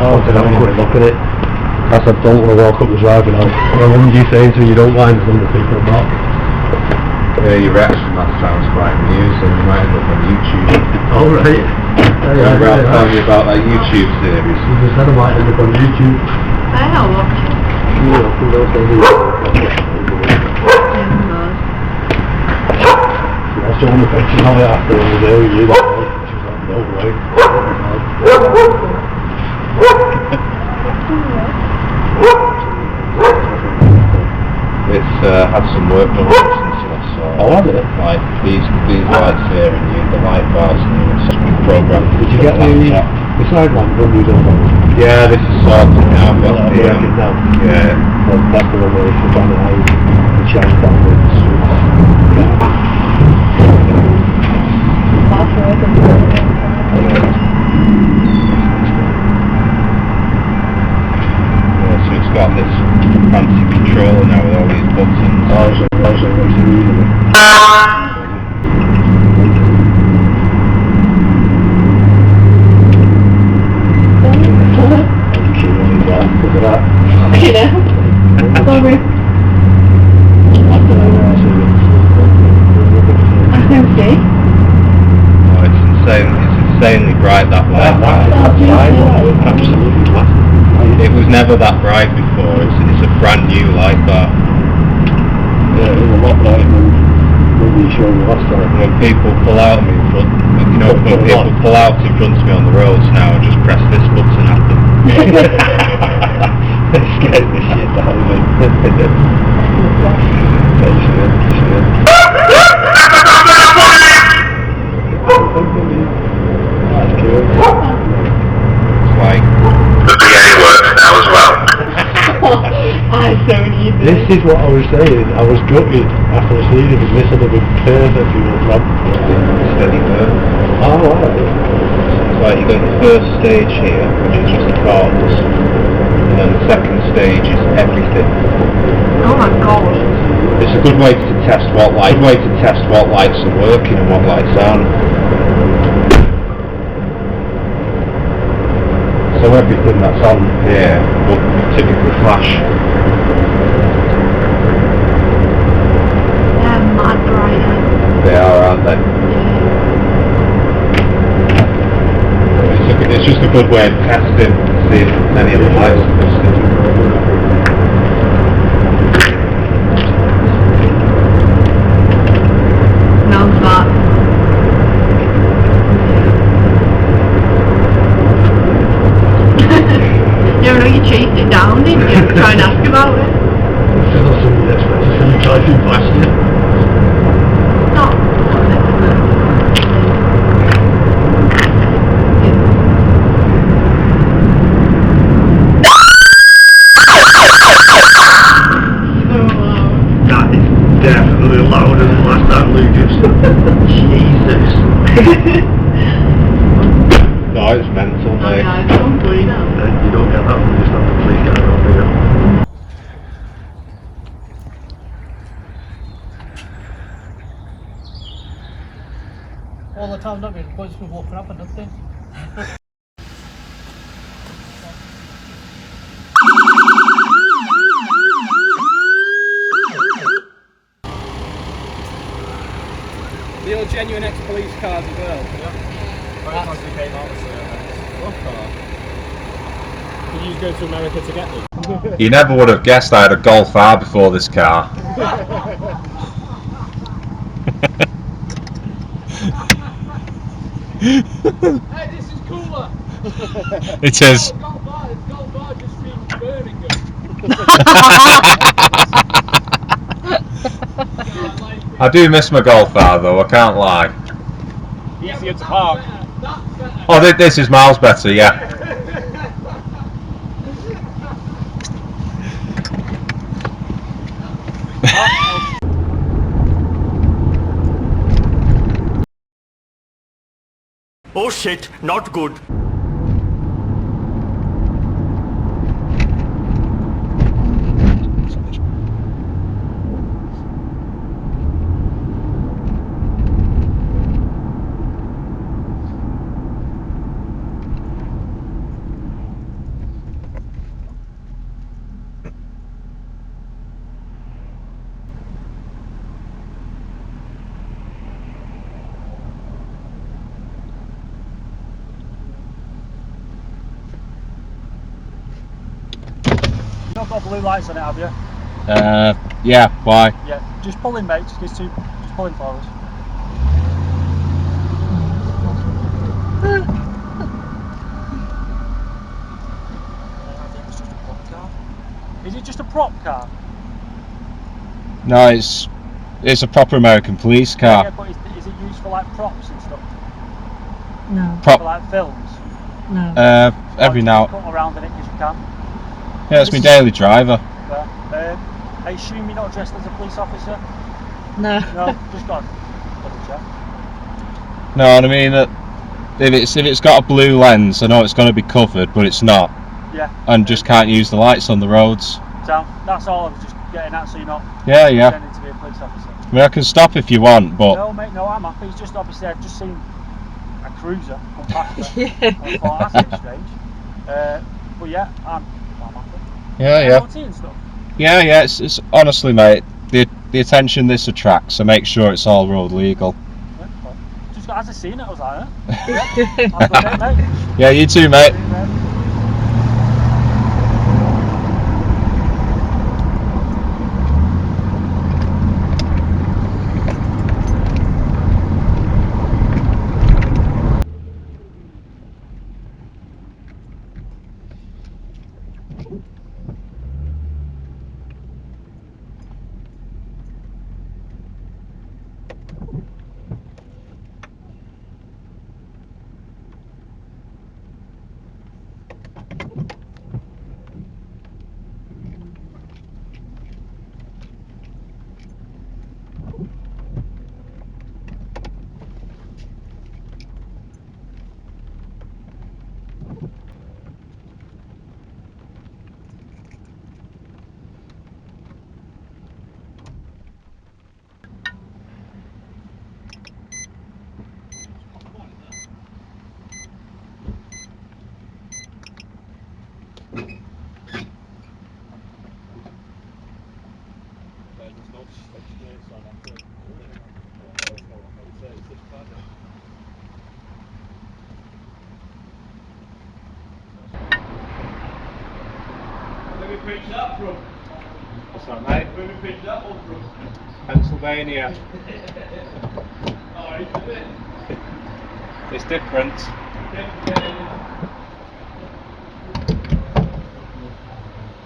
wanted to have a quick look at it. I said, don't want to walk up the driveway now. Well, what did you say to me? You don't mind the number of people about? Your reaction, that sounds quite amusing. You might end up on YouTube. Oh, right. Remember I was telling you about that YouTube series? You just said I might end up on YouTube. I'll watch it. You know, from those days. That's the only picture of it after the day with you that way. She was like, no way. It's had some work done on it since last saw. Oh, had it? Like these lights here and the light bars and it's programmed. Did you get the side lamp when you done that? Yeah, this is sorted now. I've got the now. yeah. Well, that's the one where if you find it out, you change down the streets. So it's got this fancy controller now with all these buttons. Also makes it easier. Look at that. You know? Sorry. I can see. Oh, it's insane. It's insanely bright, that light. Absolutely massive. It was never that bright before. It's a brand new light bar. Yeah, it was a lot brighter than you showed me last time. When people pull out of me in front, you know, when people pull out in front of me on the roads now, I just press this button at them. It scares the shit out of me. That's cool. It's like... The PA works now as well. I so need this. This is what I was saying. I was gutted after I seen it because this would have been perfect for your job. steady burn. Oh, right. It's like you've got the first stage here, which is just the cards, and then the second stage is everything. Oh my god. It's a good way to test what lights are working and what lights aren't. So everything that's on here would typically flash. They're mad bright. They are, aren't they? It's just a good way of testing to see if any of the lights are busted. Smells that. You know you chased it down, didn't you? Try and ask about it. Because somebody expects to see you driving past you. Not. That is definitely louder than last time, Lucas. Jesus. No, it's mental, mate. I don't believe that. You don't get that from just having the police guy over here. All the time, don't we? We've just been walking up and nothing. They are genuine ex-police cars as well. Yeah. Right once they came out of service. Did you go to America to get them? You never would have guessed I had a Golf R before this car. Hey, this is cooler! It is. Golf R just means Birmingham. I do miss my Golf R though, I can't lie. Easier to park. Oh, this is miles better, yeah. Oh shit, not good. got blue lights on it, have you? Yeah, why? Yeah, just pull in, mate. Just pull in for us. I think it's just a prop car. Is it just a prop car? No, it's a proper American police car. Yeah, but is it used for like props and stuff? No. Prop. For like films? No. Every Or now. just cut around in it because you can. Yeah, it's my daily driver. Yeah. I assume you're not dressed as a police officer? No. No, just got double check. No, and I mean that if it's got a blue lens, I know it's going to be covered, but it's not, Yeah. and just can't use the lights on the roads. So that's all I was just getting at, so you're not Yeah. pretending to be a police officer. I mean, I can stop if you want, but No, mate, no, I'm happy. It's just obviously I've just seen a cruiser come past there. Yeah. I thought that's a bit strange. But yeah, I'm happy. yeah. MOT and stuff. Yeah, it's honestly, mate, the attention this attracts, so make sure it's all road legal. Yeah, well, just as I seen it, I was like, yeah, have a good day, mate. Yeah, you too, mate. See you, mate. Where we preach that from? What's that, mate? Where we preach that one from? Pennsylvania. Alright, is it? It's different.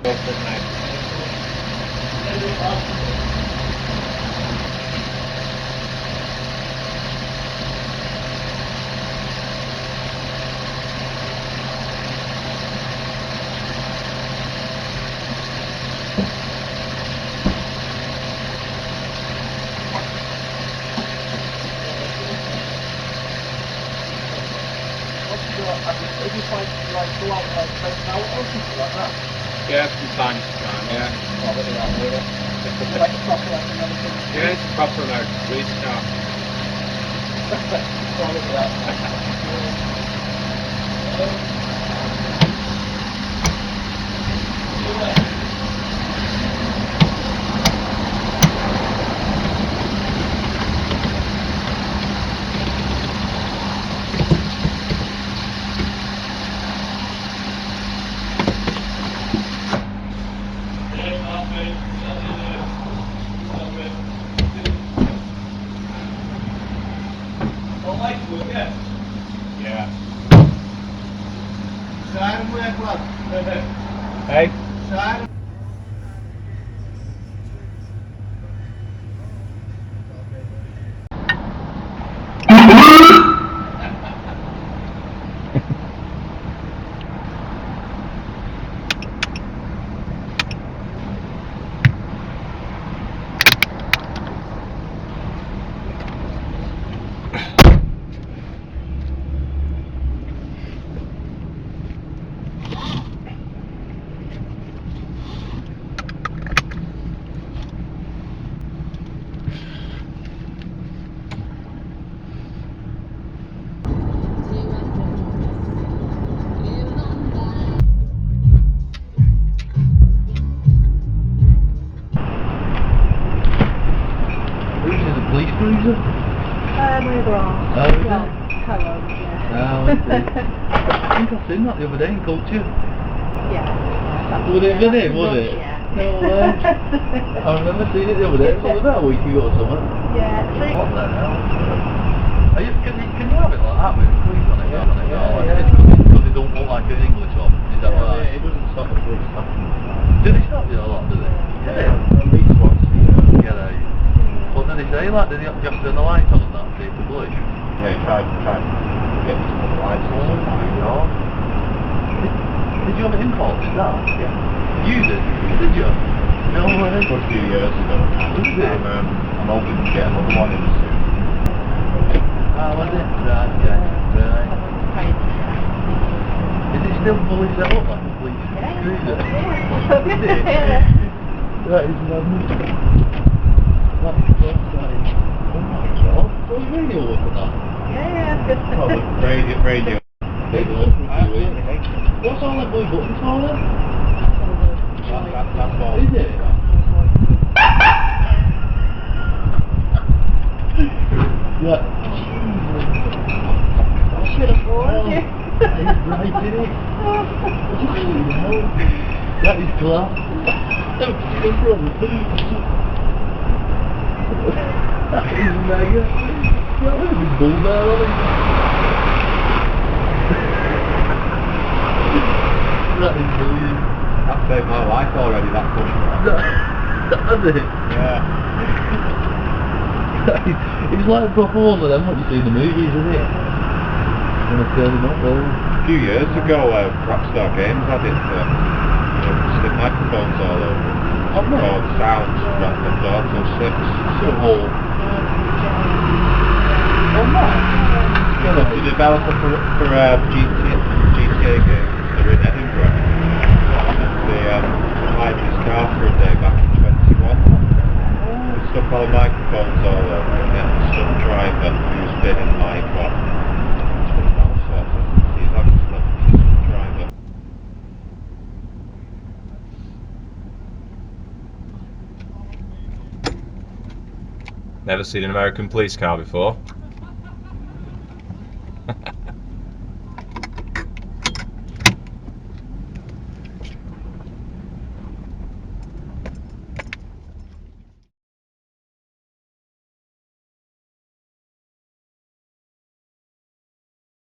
Go for it, mate. If you find like go out like 10 hours or something like that. Yeah, from time to time, yeah. Like a proper like another thing. Yeah, it's a proper American police car. Sorry for that. Yeah. Siren work, lad. Hey? Siren. Police cruiser? My bra. Oh, is Well, it? hello, yeah. Oh, I see. I think I've seen that the other day in Culture. Yeah. Would it have been him, would it? No way. I remember seeing it the other day. It was about a week ago or something. Yeah, see? What the hell? Can you have it like that with police on it? Yeah. Because it don't look like an English one. Is that right? It doesn't stop the police stopping. Do they stop you a lot, do they? Yeah, at least once a year. Yeah, they. What did they say? Like, did you have to turn the light on and that, see if the police? Yeah, he tried to get me to put the lights on. Oh my god. Did you have it imported, that? Yeah. You did? Did you? No way. It was a few years ago. Was it? I'm hoping to get another one in soon. Ah, was it? Right, okay. Right. Is it still fully set up like a police cruiser? Is it? That is lovely. That's good, that is. Oh my god. What was radio up for that? Yeah. Oh, the radio. What's all that blue buttons for then? That's all. Is it? Yeah. I should have warned you. He's right in it. That is class. No problem. That is mega. Yeah, look at this bull there on it. That is brilliant. That saved my life already, that push. That's it. Yeah. It's like a proper one of them what you see in the movies, isn't it? When I turn him up there. A few years ago, Rockstar Games had it, stick microphones all over. Oh, no. Called Sounds, Grand Theft Auto 6. So old. Oh, no. The developer for GTA games, they're in Edinburgh. And they hired this car for a day back in 21. There's stuff all microphones all over, and then some driver who's been in like what? He's having stuff, driver. Never seen an American police car before.